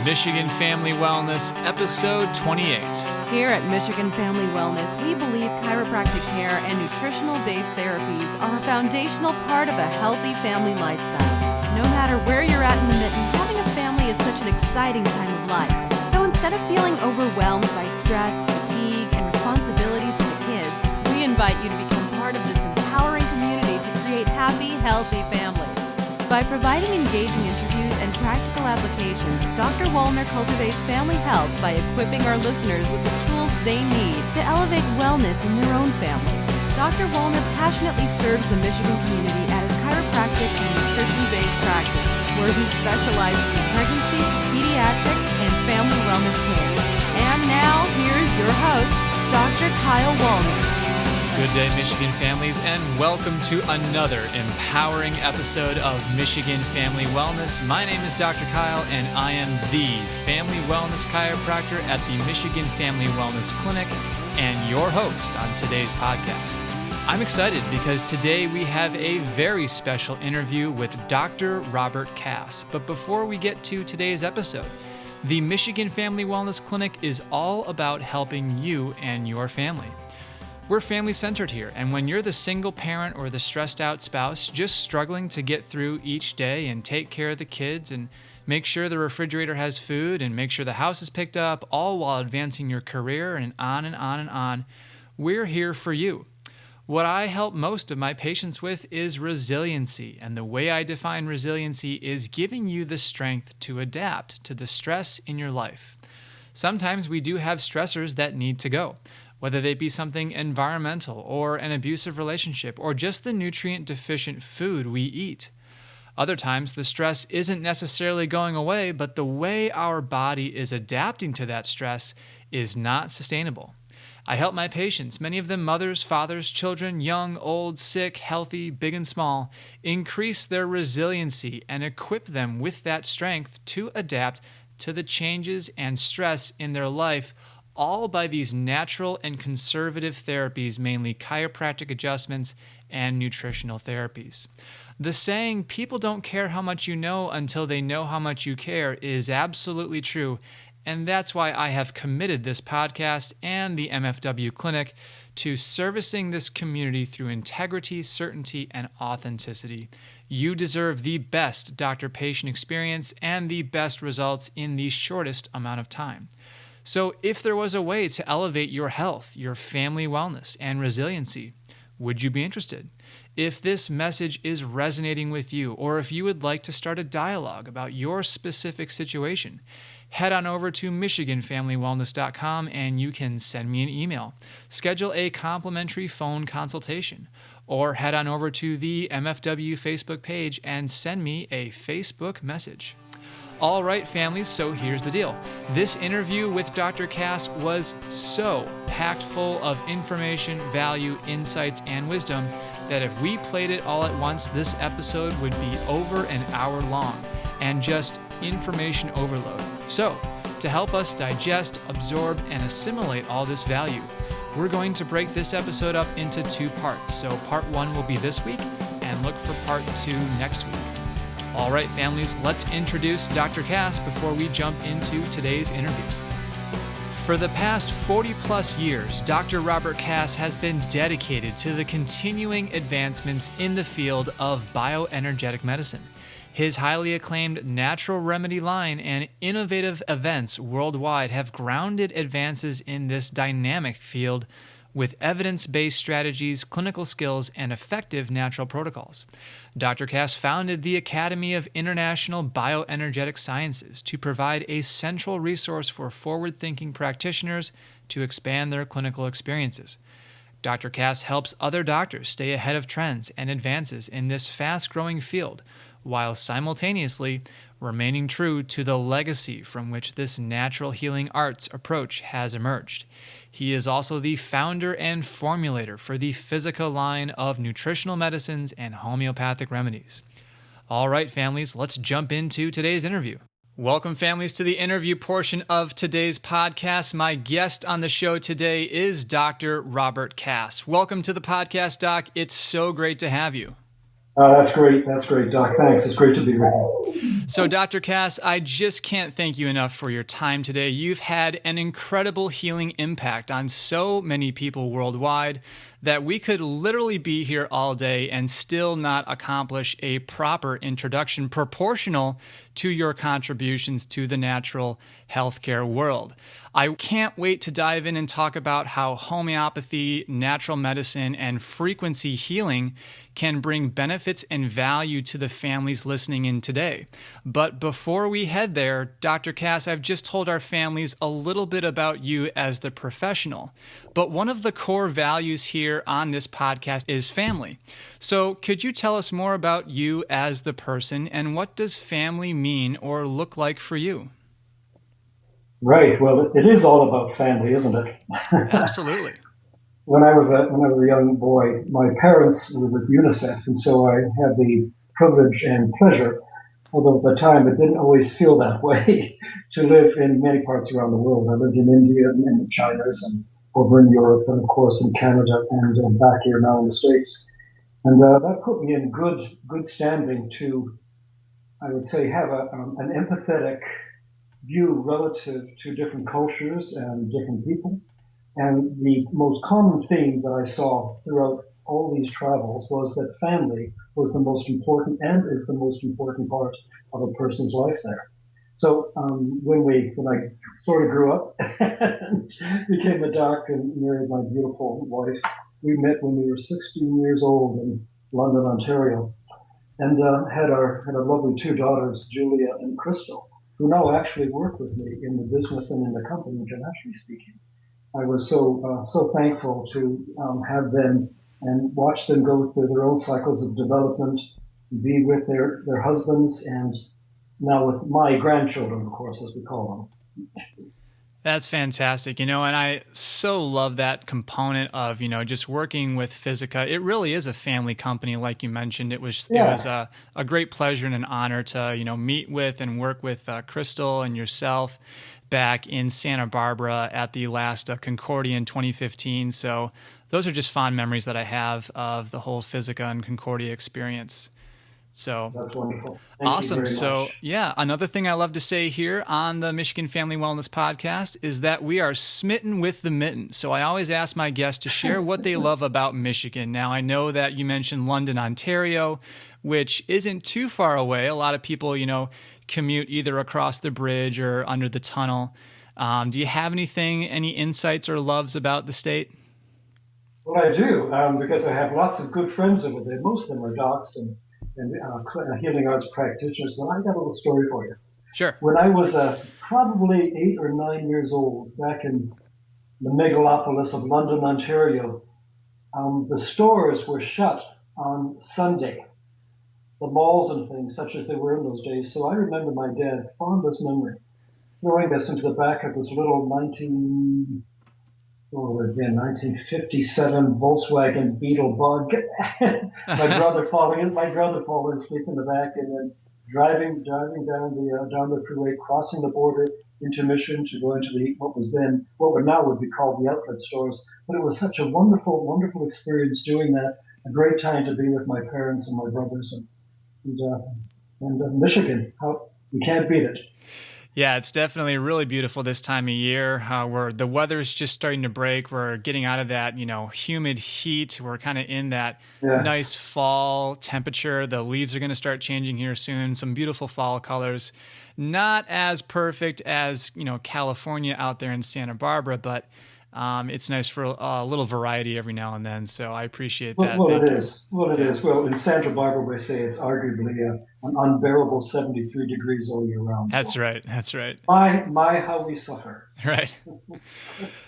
Michigan Family Wellness, episode 28. Here at Michigan Family Wellness, we believe chiropractic care and nutritional-based therapies are a foundational part of a healthy family lifestyle. No matter where you're at in the mitten, having a family is such an exciting time of life. So instead of feeling overwhelmed by stress, fatigue, and responsibilities for the kids, we invite you to become part of this empowering community to create happy, healthy families. By providing engaging interviews and practical applications, Dr. Wollner cultivates family health by equipping our listeners with the tools they need to elevate wellness in their own family. Dr. Wollner passionately serves the Michigan community at his chiropractic and nutrition-based practice, where he specializes in pregnancy, pediatrics, and family wellness care. And now, here's your host, Dr. Kyle Wollner. Good day, Michigan families, and welcome to another empowering episode of Michigan Family Wellness. My name is Dr. Kyle, and I am the Family Wellness Chiropractor at the Michigan Family Wellness Clinic and your host on today's podcast. I'm excited because today we have a very special interview with Dr. Robert Cass. But before we get to today's episode, the Michigan Family Wellness Clinic is all about helping you and your family. We're family-centered here, and when you're the single parent or the stressed-out spouse just struggling to get through each day and take care of the kids and make sure the refrigerator has food and make sure the house is picked up, all while advancing your career and on and on and on, we're here for you. What I help most of my patients with is resiliency, and the way I define resiliency is giving you the strength to adapt to the stress in your life. Sometimes we do have stressors that need to go, whether they be something environmental or an abusive relationship or just the nutrient-deficient food we eat. Other times, the stress isn't necessarily going away, but the way our body is adapting to that stress is not sustainable. I help my patients, many of them mothers, fathers, children, young, old, sick, healthy, big and small, increase their resiliency and equip them with that strength to adapt to the changes and stress in their life, all by these natural and conservative therapies, mainly chiropractic adjustments and nutritional therapies. The saying, people don't care how much you know until they know how much you care, is absolutely true, and that's why I have committed this podcast and the MFW clinic to servicing this community through integrity, certainty, and authenticity. You deserve the best doctor-patient experience and the best results in the shortest amount of time. So if there was a way to elevate your health, your family wellness, and resiliency, would you be interested? If this message is resonating with you, or if you would like to start a dialogue about your specific situation, head on over to MichiganFamilyWellness.com and you can send me an email, schedule a complimentary phone consultation, or head on over to the MFW Facebook page and send me a Facebook message. All right, families, so here's the deal. This interview with Dr. Cass was so packed full of information, value, insights, and wisdom that if we played it all at once, this episode would be over an hour long and just information overload. So, to help us digest, absorb, and assimilate all this value, we're going to break this episode up into two parts. So part one will be this week, and look for part two next week. All right, families, let's introduce Dr. Cass before we jump into today's interview. For the past 40-plus years, Dr. Robert Cass has been dedicated to the continuing advancements in the field of bioenergetic medicine. His highly acclaimed natural remedy line and innovative events worldwide have grounded advances in this dynamic field with evidence-based strategies, clinical skills, and effective natural protocols. Dr. Cass founded the Academy of International Bioenergetic Sciences to provide a central resource for forward-thinking practitioners to expand their clinical experiences. Dr. Cass helps other doctors stay ahead of trends and advances in this fast-growing field, while simultaneously remaining true to the legacy from which this natural healing arts approach has emerged. He is also the founder and formulator for the Physica line of nutritional medicines and homeopathic remedies. All right, families, let's jump into today's interview. Welcome, families, to the interview portion of today's podcast. My guest on the show today is Dr. Robert Cass. Welcome to the podcast, Doc. It's so great to have you. That's great. That's great, Doc. Thanks. It's great to be with you. So, Dr. Cass, I just can't thank you enough for your time today. You've had an incredible healing impact on so many people worldwide that we could literally be here all day and still not accomplish a proper introduction proportional to your contributions to the natural healthcare world. I can't wait to dive in and talk about how homeopathy, natural medicine, and frequency healing can bring benefits and value to the families listening in today. But before we head there, Dr. Cass, I've just told our families a little bit about you as the professional. But one of the core values here on this podcast is family. So could you tell us more about you as the person, and what does family mean or look like for you? Right. Well, it is all about family, isn't it? Absolutely. When I was a young boy, my parents were with UNICEF, and so I had the privilege and pleasure, although at the time it didn't always feel that way, to live in many parts around the world. I lived in India and in China and over in Europe, and of course in Canada, and back here now in the States. And that put me in good standing to, I would say, have an empathetic view relative to different cultures and different people. And the most common theme that I saw throughout all these travels was that family was the most important and is the most important part of a person's life there. So when I sort of grew up and became a doctor and married my beautiful wife, we met when we were 16 years old in London, Ontario, and had our lovely two daughters, Julia and Crystal, who now actually work with me in the business and in the company, internationally speaking. I was so thankful to have them and watch them go through their own cycles of development, be with their husbands, and now with my grandchildren, of course, as we call them. That's fantastic, and I so love that component of, just working with Physica. It really is a family company, like you mentioned. It was a great pleasure and an honor to, meet with and work with Crystal and yourself back in Santa Barbara at the last Concordia in 2015. So those are just fond memories that I have of the whole Physica and Concordia experience. So that's wonderful. Awesome. So another thing I love to say here on the Michigan Family Wellness Podcast is that we are smitten with the mitten. So I always ask my guests to share what they love about Michigan. Now, I know that you mentioned London, Ontario, which isn't too far away. A lot of people, commute either across the bridge or under the tunnel. Do you have any insights or loves about the state? Well, I do, because I have lots of good friends over there. Most of them are docs and healing arts practitioners. But I got a little story for you. Sure. When I was probably 8 or 9 years old, back in the megalopolis of London, Ontario, the stores were shut on Sunday. The malls and things, such as they were in those days. So I remember my dad, fondest memory, throwing us into the back of this little 1957 Volkswagen Beetle bug. my brother falling asleep in the back, and then driving down the freeway, crossing the border into Michigan to go into what would now be called the outlet stores. But it was such a wonderful experience doing that. A great time to be with my parents and my brothers and Michigan. You can't beat it. Yeah, it's definitely really beautiful this time of year where the weather's just starting to break. We're getting out of that, humid heat. We're kind of in that nice fall temperature. The leaves are going to start changing here soon. Some beautiful fall colors. Not as perfect as, California out there in Santa Barbara, but it's nice for a little variety every now and then. So I appreciate that. Well, it is. Well, in Santa Barbara, we say it's arguably an unbearable 73 degrees all year round. That's right. My, how we suffer. Right.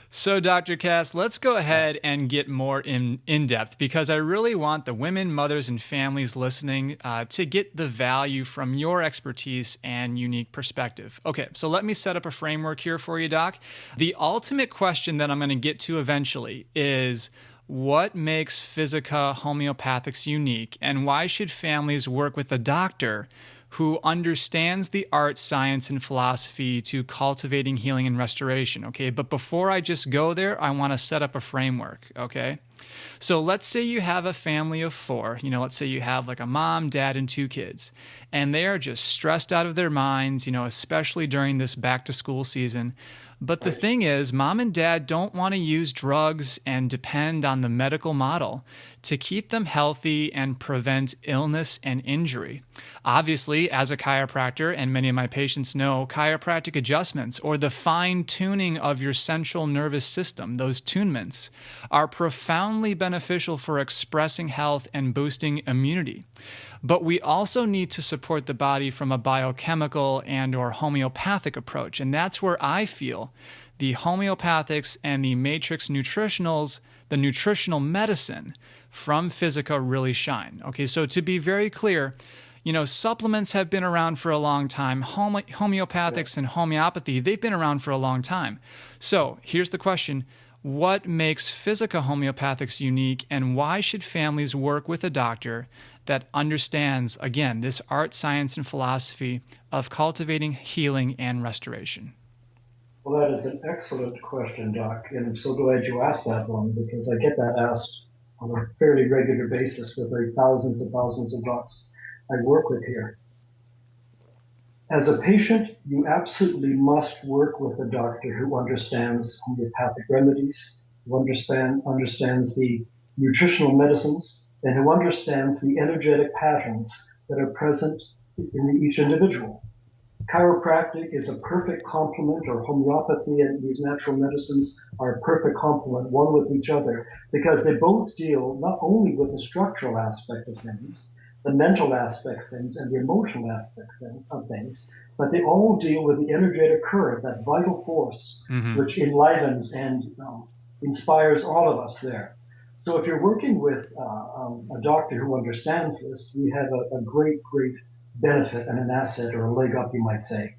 So, Dr. Cass, let's go ahead and get more in depth, because I really want the women, mothers, and families listening to get the value from your expertise and unique perspective. Okay, so let me set up a framework here for you, Doc. The ultimate question that I'm going to get to eventually is, what makes Physica Homeopathics unique, and why should families work with a doctor who understands the art, science, and philosophy to cultivating healing and restoration, okay? But before I just go there, I want to set up a framework, okay? So let's say you have a family of 4. Let's say you have like a mom, dad, and 2 kids, and they are just stressed out of their minds, especially during this back to school season. But the thing is, mom and dad don't want to use drugs and depend on the medical model to keep them healthy and prevent illness and injury. Obviously, as a chiropractor, and many of my patients know, chiropractic adjustments or the fine-tuning of your central nervous system, those tunements, are profoundly beneficial for expressing health and boosting immunity. But we also need to support the body from a biochemical and or homeopathic approach. And that's where I feel the homeopathics and the matrix nutritionals, the nutritional medicine from Physica really shine. Okay, so to be very clear, supplements have been around for a long time. Homeopathics and homeopathy, they've been around for a long time. So here's the question. What makes Physica homeopathics unique, and why should families work with a doctor that understands, again, this art, science, and philosophy of cultivating healing and restoration? Well, that is an excellent question, Doc, and I'm so glad you asked that one, because I get that asked on a fairly regular basis with the thousands and thousands of docs I work with here. As a patient, you absolutely must work with a doctor who understands homeopathic remedies, who understands the nutritional medicines, and who understands the energetic patterns that are present in each individual. Chiropractic is a perfect complement, or homeopathy and these natural medicines are a perfect complement, one with each other, because they both deal not only with the structural aspect of things, the mental aspect of things, and the emotional aspect of things, but they all deal with the energetic current, that vital force, which enlivens and inspires all of us there. So if you're working with a doctor who understands this, we have a great benefit and an asset, or a leg up, you might say,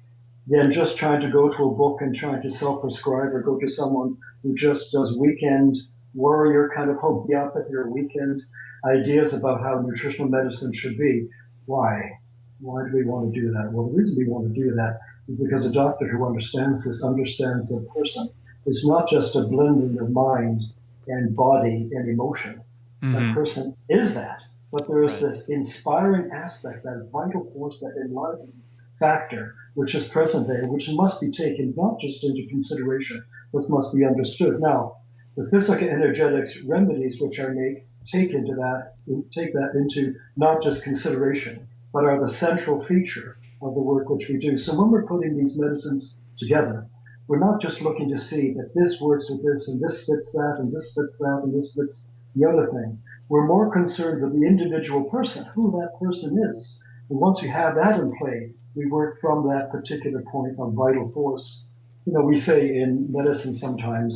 than just trying to go to a book and trying to self-prescribe, or go to someone who just does weekend warrior kind of homeopathy or weekend ideas about how nutritional medicine should be. Why? Why do we want to do that? Well, the reason we want to do that is because a doctor who understands this understands the person. It's not just a blending of mind and body and emotion. That person is that. But there is this inspiring aspect, that vital force, that enlivening factor, which is present there, which must be taken not just into consideration, but must be understood. Now, the Physica energetics remedies which I make take that into not just consideration, but are the central feature of the work which we do. So when we're putting these medicines together, we're not just looking to see that this works with this, and this fits that, and this fits that, and this fits the other thing. We're more concerned with the individual person, who that person is. And once we have that in play, we work from that particular point of vital force. We say in medicine sometimes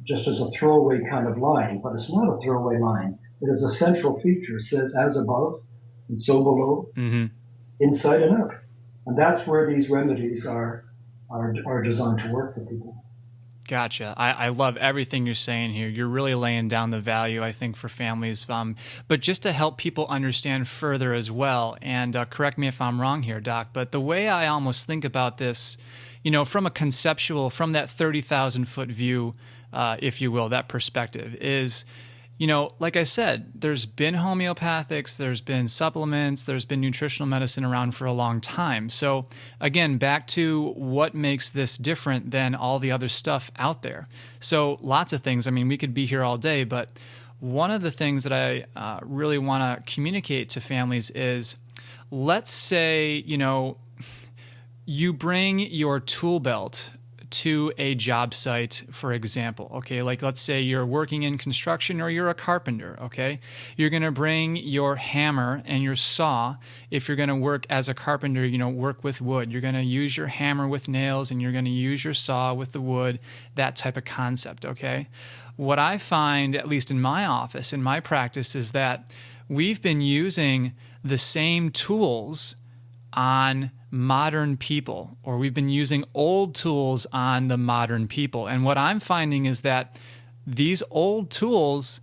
just as a throwaway kind of line, but it's not a throwaway line. It is a central feature. It says, as above and so below, inside and out. And that's where these remedies are designed to work for people. Gotcha. I love everything you're saying here. You're really laying down the value, I think, for families. But just to help people understand further as well, and correct me if I'm wrong here, Doc, but the way I almost think about this, from a conceptual, from that 30,000-foot view, if you will, that perspective is, like I said, there's been homeopathics, there's been supplements, there's been nutritional medicine around for a long time. So again, back to what makes this different than all the other stuff out there. So lots of things. I mean, we could be here all day, but one of the things that I really want to communicate to families is, let's say, you bring your tool belt to a job site, for example, okay? Like, let's say you're working in construction or you're a carpenter, okay? You're going to bring your hammer and your saw. If you're going to work as a carpenter, work with wood. You're going to use your hammer with nails, and you're going to use your saw with the wood, that type of concept, okay? What I find, at least in my office, in my practice, is that we've been using the same tools on modern people, or we've been using old tools on the modern people. And what I'm finding is that these old tools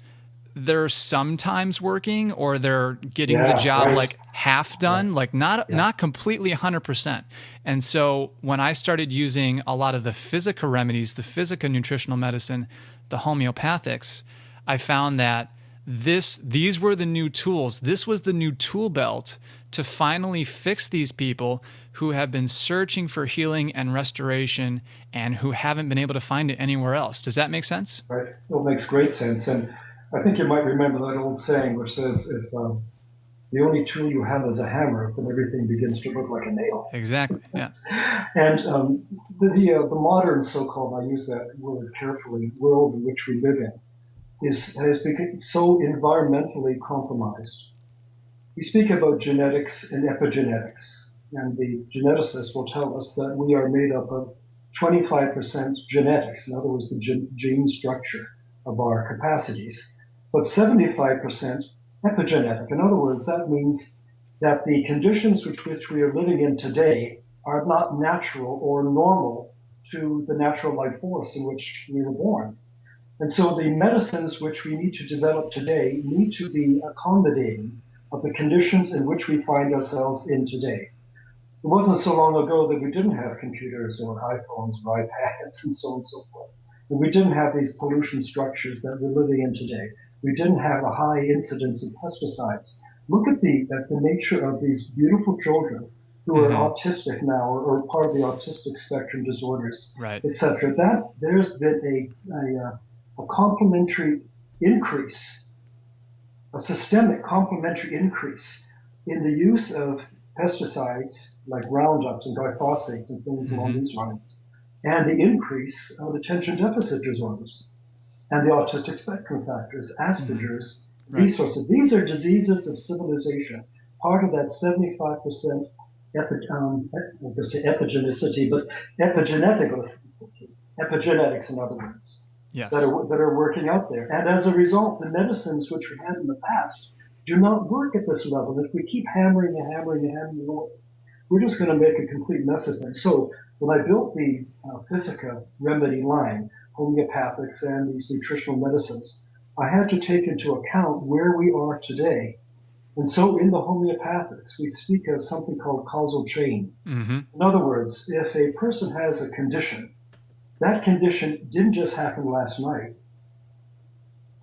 they're sometimes working, or they're getting the job right. like half done, like not completely 100%. And so when I started using a lot of the Physica remedies, the Physica nutritional medicine, the homeopathics, I found that these were the new tools. This was the new tool belt to finally fix these people who have been searching for healing and restoration and who haven't been able to find it anywhere else. Does that make sense? Right. Well, it makes great sense. And I think you might remember that old saying which says, if the only tool you have is a hammer, then everything begins to look like a nail. Exactly, yeah. And the modern so-called, I use that word carefully, world in which we live in, has become so environmentally compromised. We speak about genetics and epigenetics, and the geneticist will tell us that we are made up of 25% genetics, in other words, the gene structure of our capacities, but 75% epigenetic. In other words, that means that the conditions which we are living in today are not natural or normal to the natural life force in which we were born. And so the medicines which we need to develop today need to be accommodating of the conditions in which we find ourselves in today. It wasn't so long ago that we didn't have computers or iPhones or iPads and so on and so forth. And we didn't have these pollution structures that we're living in today. We didn't have a high incidence of pesticides. Look at the nature of these beautiful children who are autistic now, or part of the autistic spectrum disorders, right, etc. That there's been a complementary increase, a systemic complementary increase in the use of pesticides like Roundups and glyphosates and things along these lines, and the increase of attention deficit disorders and the autistic spectrum factors, Asperger's, these sorts of, these are diseases of civilization, part of that 75% epigenicity, but epigenetics, in other words, that are working out there. And as a result, the medicines which we had in the past do not work at this level. If we keep hammering away, we're just going to make a complete mess of things. So when I built the Physica remedy line, homeopathics and these nutritional medicines, I had to take into account where we are today. And so in the homeopathics, we speak of something called causal chain. In other words, if a person has a condition, that condition didn't just happen last night.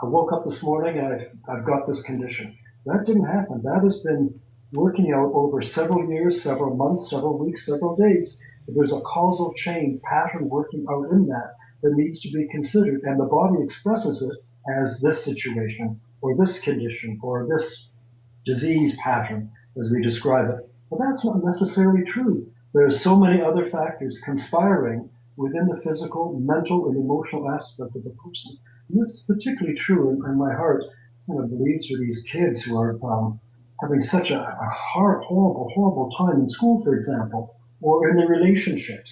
I woke up this morning and I've got this condition. That didn't happen. That has been working out over several years, several months, several weeks, several days. There's a causal chain pattern working out in that needs to be considered. And the body expresses it as this situation, or this condition, or this disease pattern, as we describe it. But that's not necessarily true. There's so many other factors conspiring within the physical, mental, and emotional aspect of the person. And this is particularly true in my heart, kind of believes for these kids who are having such a hard, horrible time in school, for example, or in their relationships,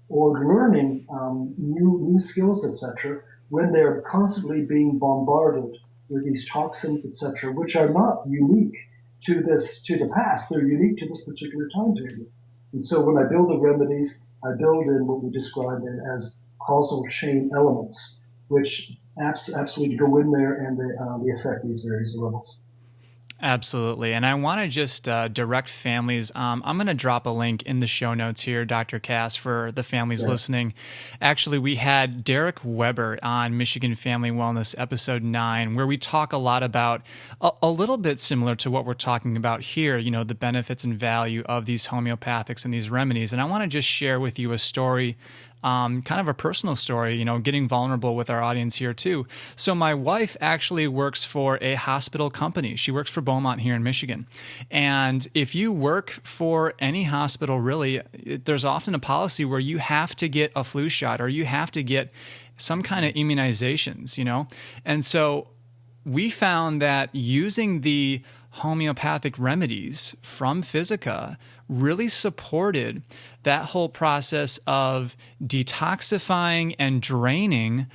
or learning new skills, etc., when they're constantly being bombarded with these toxins, etc., which are not unique to the past. They're unique to this particular time period. And so when I build the remedies, I build in what we describe as causal chain elements, which absolutely go in there and they affect these various levels. Absolutely. And I want to just direct families. I'm going to drop a link in the show notes here, Dr. Cass, for the families listening. Actually, we had Derek Weber on Michigan Family Wellness, episode 9, where we talk a lot about a little bit similar to what we're talking about here, you know, the benefits and value of these homeopathics and these remedies. And I want to just share with you a story, kind of a personal story, you know, getting vulnerable with our audience here too. So my wife actually works for a hospital company. She works for Beaumont here in Michigan. And if you work for any hospital, really, there's often a policy where you have to get a flu shot or you have to get some kind of immunizations, you know? And so we found that using the homeopathic remedies from Physica really supported that whole process of detoxifying and draining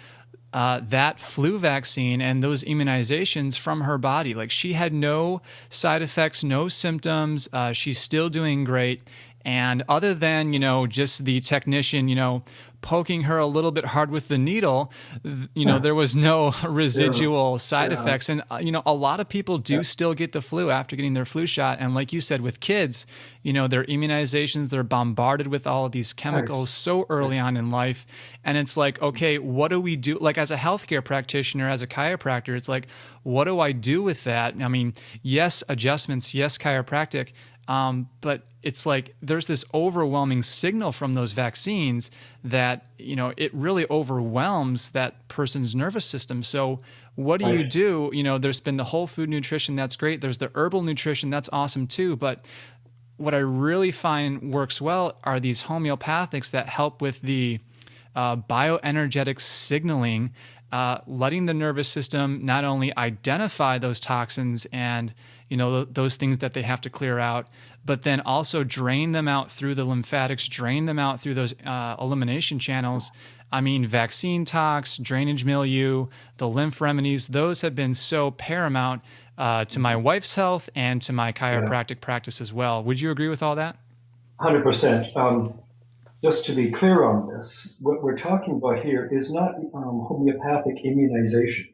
that flu vaccine and those immunizations from her body. Like, she had no side effects, no symptoms. She's still doing great. And other than, just the technician, poking her a little bit hard with the needle, there was no residual side effects. And, a lot of people do still get the flu after getting their flu shot. And like you said, with kids, their immunizations, they're bombarded with all of these chemicals so early on in life. And it's like, okay, what do we do? Like as a healthcare practitioner, as a chiropractor, it's like, what do I do with that? I mean, yes, adjustments, yes, chiropractic. But it's like there's this overwhelming signal from those vaccines that, it really overwhelms that person's nervous system. So what do you do? There's been the whole food nutrition. That's great. There's the herbal nutrition. That's awesome too. But what I really find works well are these homeopathics that help with the bioenergetic signaling, letting the nervous system not only identify those toxins and those things that they have to clear out, but then also drain them out through the lymphatics, drain them out through those elimination channels. I mean, vaccine tox, drainage milieu, the lymph remedies, those have been so paramount to my wife's health and to my chiropractic practice as well. Would you agree with all that? 100%. Just to be clear on this, what we're talking about here is not homeopathic immunization.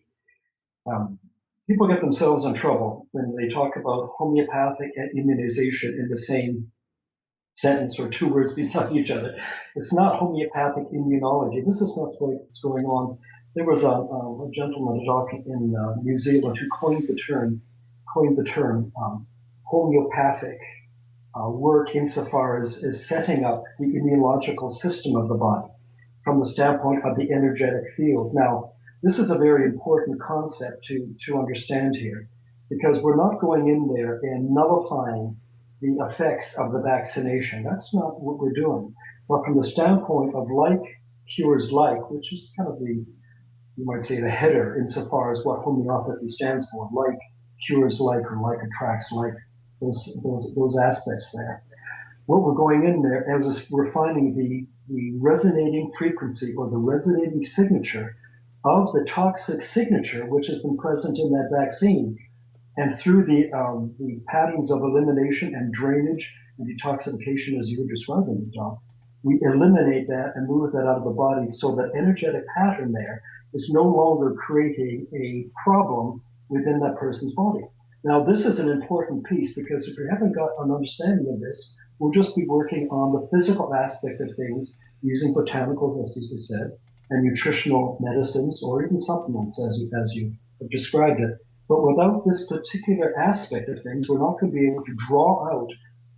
People get themselves in trouble when they talk about homeopathic and immunization in the same sentence or two words beside each other. It's not homeopathic immunology. This is not what's going on. There was a gentleman, a doctor in New Zealand who coined the term homeopathic work insofar as setting up the immunological system of the body from the standpoint of the energetic field. Now, this is a very important concept to understand here, because we're not going in there and nullifying the effects of the vaccination. That's not what we're doing. But from the standpoint of like cures like, which is kind of you might say, the header insofar as what homeopathy stands for, like cures like, or like attracts like, those aspects there. What we're going in there as we're finding the resonating frequency or the resonating signature of the toxic signature which has been present in that vaccine, and through the patterns of elimination and drainage and detoxification as you were describing, John, we eliminate that and move that out of the body so that energetic pattern there is no longer creating a problem within that person's body. Now, this is an important piece, because if we haven't got an understanding of this, we'll just be working on the physical aspect of things using botanicals, as you said, and nutritional medicines, or even supplements, as you have described it. But without this particular aspect of things, we're not going to be able to draw out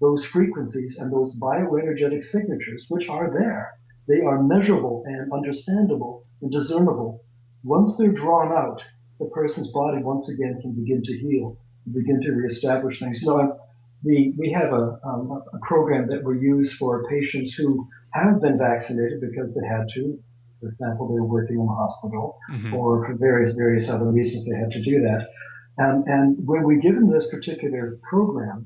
those frequencies and those bioenergetic signatures, which are there. They are measurable and understandable and discernible. Once they're drawn out, the person's body once again can begin to heal, begin to reestablish things. We have a program that we use for patients who have been vaccinated because they had to. For example, they were working in the hospital, or for various other reasons they had to do that. And when we give them this particular program,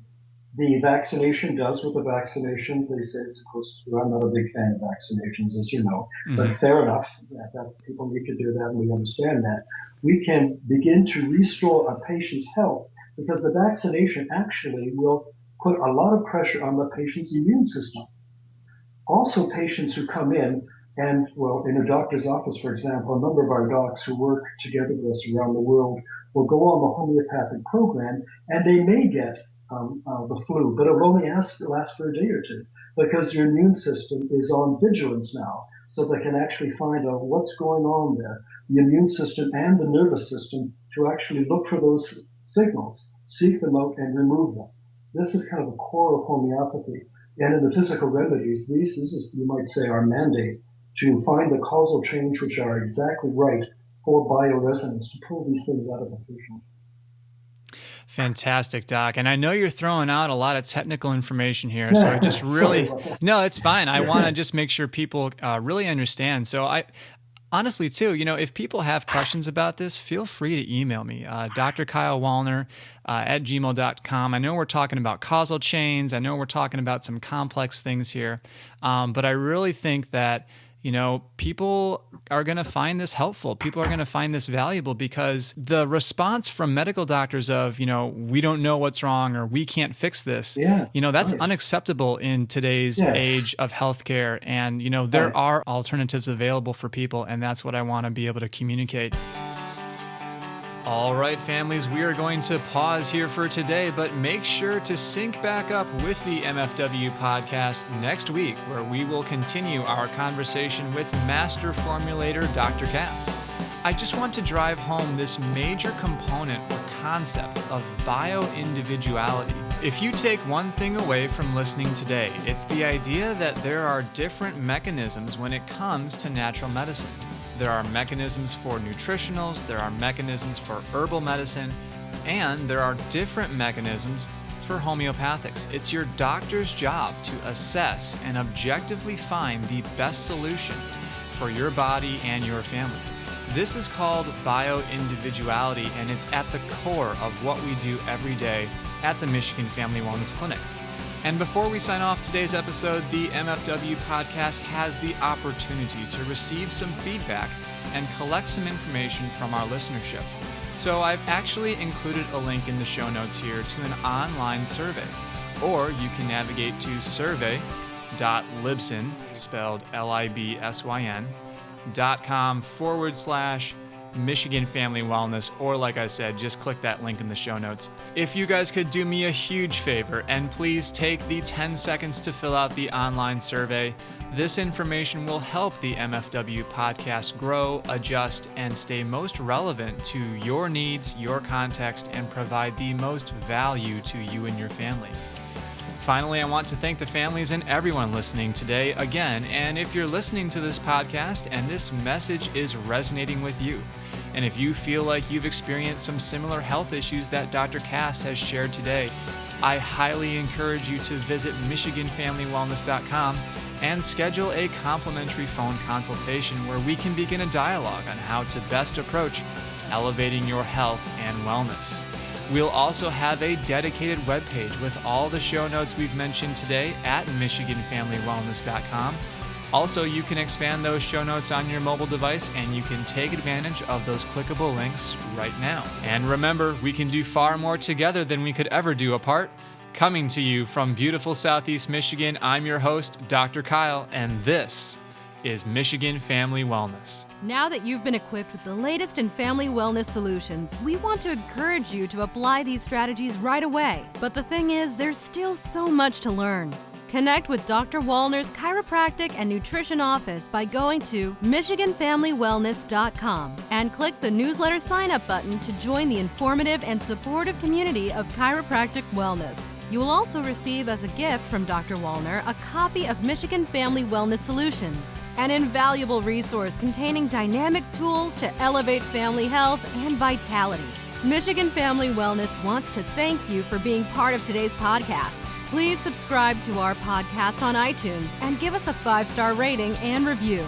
the vaccination does with the vaccination. They say, of course, I'm not a big fan of vaccinations, as you know, but fair enough. That people need to do that, and we understand that. We can begin to restore a patient's health, because the vaccination actually will put a lot of pressure on the patient's immune system. Also, patients who come in, and well, in a doctor's office, for example, a number of our docs who work together with us around the world will go on the homeopathic program, and they may get the flu, but it'll only last for a day or two, because your immune system is on vigilance now, so they can actually find out what's going on there, the immune system and the nervous system, to actually look for those signals, seek them out, and remove them. This is kind of the core of homeopathy. And in the physical remedies, this is, you might say, our mandate, to find the causal chains which are exactly right for bioresonance, to pull these things out of the patient. Fantastic, Doc. And I know you're throwing out a lot of technical information here, so I just really, no, it's fine. I want to just make sure people really understand. So honestly, too, if people have questions about this, feel free to email me, Dr. Kyle Wallner at gmail.com. I know we're talking about causal chains. I know we're talking about some complex things here. But I really think that, people are going to find this helpful. People are going to find this valuable because the response from medical doctors of, we don't know what's wrong or we can't fix this, that's unacceptable in today's age of healthcare. And, there are alternatives available for people, and that's what I want to be able to communicate. All right, families, we are going to pause here for today, but make sure to sync back up with the MFW podcast next week, where we will continue our conversation with master formulator Dr. Cass. I just want to drive home this major component or concept of bioindividuality. If you take one thing away from listening today, it's the idea that there are different mechanisms when it comes to natural medicine. There are mechanisms for nutritionals, there are mechanisms for herbal medicine, and there are different mechanisms for homeopathics. It's your doctor's job to assess and objectively find the best solution for your body and your family. This is called bioindividuality, and it's at the core of what we do every day at the Michigan Family Wellness Clinic. And before we sign off today's episode, the MFW podcast has the opportunity to receive some feedback and collect some information from our listenership. So I've actually included a link in the show notes here to an online survey, or you can navigate to survey.libsyn, spelled libsyn.com/Michigan Family Wellness, or like I said, just click that link in the show notes. If you guys could do me a huge favor and please take the 10 seconds to fill out the online survey, this information will help the MFW podcast grow, adjust, and stay most relevant to your needs, your context, and provide the most value to you and your family. Finally, I want to thank the families and everyone listening today again. And if you're listening to this podcast and this message is resonating with you, and if you feel like you've experienced some similar health issues that Dr. Cass has shared today, I highly encourage you to visit MichiganFamilyWellness.com and schedule a complimentary phone consultation where we can begin a dialogue on how to best approach elevating your health and wellness. We'll also have a dedicated webpage with all the show notes we've mentioned today at MichiganFamilyWellness.com. Also, you can expand those show notes on your mobile device, and you can take advantage of those clickable links right now. And remember, we can do far more together than we could ever do apart. Coming to you from beautiful Southeast Michigan, I'm your host, Dr. Kyle, and this is Michigan Family Wellness. Now that you've been equipped with the latest in family wellness solutions, we want to encourage you to apply these strategies right away. But the thing is, there's still so much to learn. Connect with Dr. Wallner's Chiropractic and Nutrition Office by going to MichiganFamilyWellness.com and click the newsletter sign-up button to join the informative and supportive community of chiropractic wellness. You will also receive as a gift from Dr. Wallner a copy of Michigan Family Wellness Solutions, an invaluable resource containing dynamic tools to elevate family health and vitality. Michigan Family Wellness wants to thank you for being part of today's podcast. Please subscribe to our podcast on iTunes and give us a 5-star rating and review.